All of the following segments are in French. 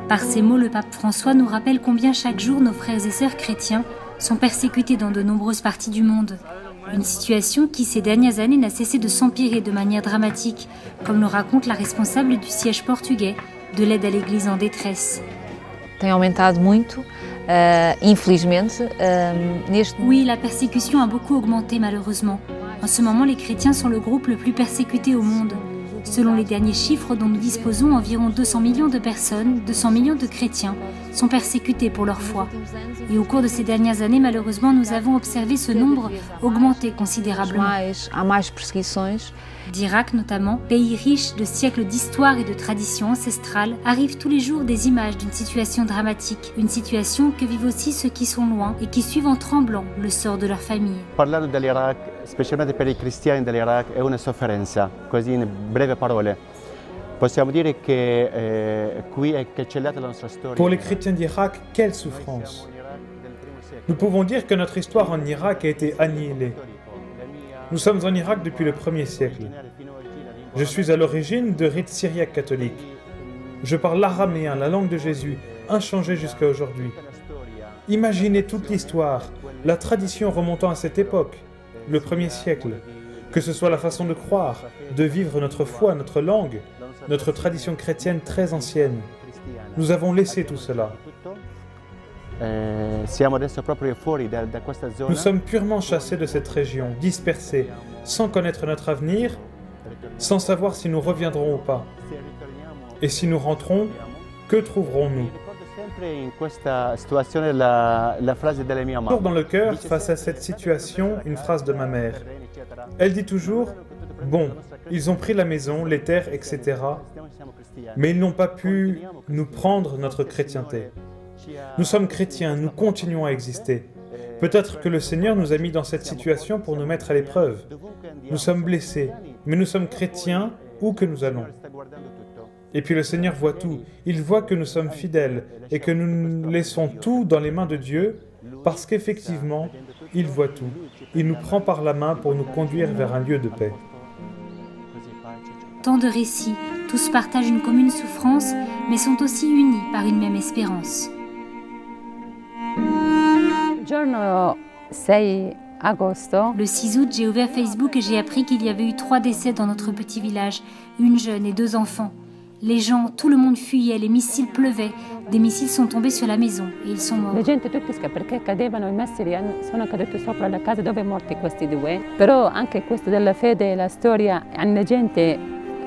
Par ces mots, le pape François nous rappelle combien chaque jour nos frères et sœurs chrétiens sont persécutés dans de nombreuses parties du monde. Une situation qui, ces dernières années, n'a cessé de s'empirer de manière dramatique, comme le raconte la responsable du siège portugais de l'aide à l'Église en détresse. Tem aumentado muito, infelizmente. Oui, la persécution a beaucoup augmenté malheureusement. En ce moment, les chrétiens sont le groupe le plus persécuté au monde. Selon les derniers chiffres dont nous disposons, environ 200 millions de personnes, 200 millions de chrétiens, sont persécutés pour leur foi. Et au cours de ces dernières années, malheureusement, nous avons observé ce nombre augmenter considérablement. Há mais perseguições. D'Irak notamment, pays riche de siècles d'histoire et de traditions ancestrales, arrivent tous les jours des images d'une situation dramatique, une situation que vivent aussi ceux qui sont loin et qui suivent en tremblant le sort de leur famille. Parlando dell'Iraq, specialmente per i cristiani dell'Iraq, è una sofferenza, così in breve parole. Possiamo dire che qui è cancellata la nostra storia. Pour les chrétiens d'Irak, quelle souffrance! Nous pouvons dire que notre histoire en Irak a été annihilée. Nous sommes en Irak depuis le 1er siècle. Je suis à l'origine de rite syriaque catholique. Je parle l'araméen, la langue de Jésus, inchangée jusqu'à aujourd'hui. Imaginez toute l'histoire, la tradition remontant à cette époque, le 1er siècle. Que ce soit la façon de croire, de vivre notre foi, notre langue, notre tradition chrétienne très ancienne. Nous avons laissé tout cela. Nous sommes purement chassés de cette région, dispersés, sans connaître notre avenir, sans savoir si nous reviendrons ou pas. Et si nous rentrons, que trouverons-nous? Toujours dans le cœur, face à cette situation, une phrase de ma mère. Elle dit toujours, bon, ils ont pris la maison, les terres, etc. Mais ils n'ont pas pu nous prendre notre chrétienté. Nous sommes chrétiens, nous continuons à exister. Peut-être que le Seigneur nous a mis dans cette situation pour nous mettre à l'épreuve. Nous sommes blessés, mais nous sommes chrétiens où que nous allons. Et puis le Seigneur voit tout. Il voit que nous sommes fidèles et que nous laissons tout dans les mains de Dieu parce qu'effectivement, il voit tout. Il nous prend par la main pour nous conduire vers un lieu de paix. Tant de récits, tous partagent une commune souffrance, mais sont aussi unis par une même espérance. Le 6 août, j'ai ouvert Facebook et j'ai appris qu'il y avait eu 3 décès dans notre petit village, une jeune et 2 enfants. Les gens, tout le monde fuyait, les missiles pleuvaient, des missiles sont tombés sur la maison et ils sont morts. La gente tutti perché cadevano i missili sono caduti sopra la casa dove morti questi 2. Però anche questo della fede e la storia, la gente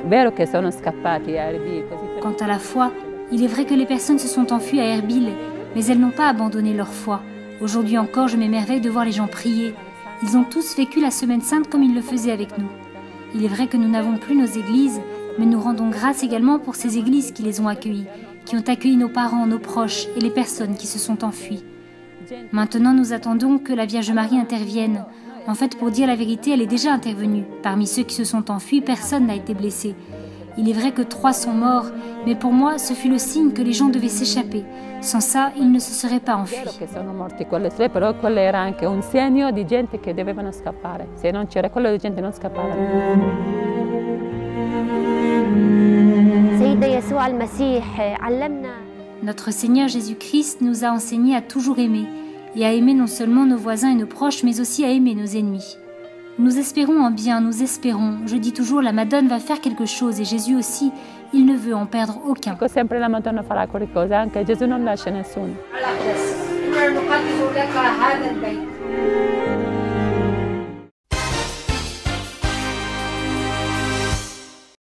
vero che sono scappati a Erbil. Quant à la foi, il est vrai que les personnes se sont enfuies à Erbil, mais elles n'ont pas abandonné leur foi. Aujourd'hui encore, je m'émerveille de voir les gens prier. Ils ont tous vécu la Semaine Sainte comme ils le faisaient avec nous. Il est vrai que nous n'avons plus nos églises, mais nous rendons grâce également pour ces églises qui les ont accueillis, qui ont accueilli nos parents, nos proches et les personnes qui se sont enfuies. Maintenant, nous attendons que la Vierge Marie intervienne. En fait, pour dire la vérité, elle est déjà intervenue. Parmi ceux qui se sont enfuis, personne n'a été blessé. Il est vrai que 3 sont morts, mais pour moi, ce fut le signe que les gens devaient s'échapper. Sans ça, ils ne se seraient pas enfuis. Sono morti quelle 3, però quello era anche un segno di gente che dovevano scappare. Se non c'era quello, la gente non scappava. Notre Seigneur Jésus-Christ nous a enseigné à toujours aimer, et à aimer non seulement nos voisins et nos proches, mais aussi à aimer nos ennemis. Nous espérons en bien, nous espérons. Je dis toujours, la Madone va faire quelque chose, et Jésus aussi, il ne veut en perdre aucun. Sempre la Madonna farà qualcosa, anche Gesù non lascia nessuno.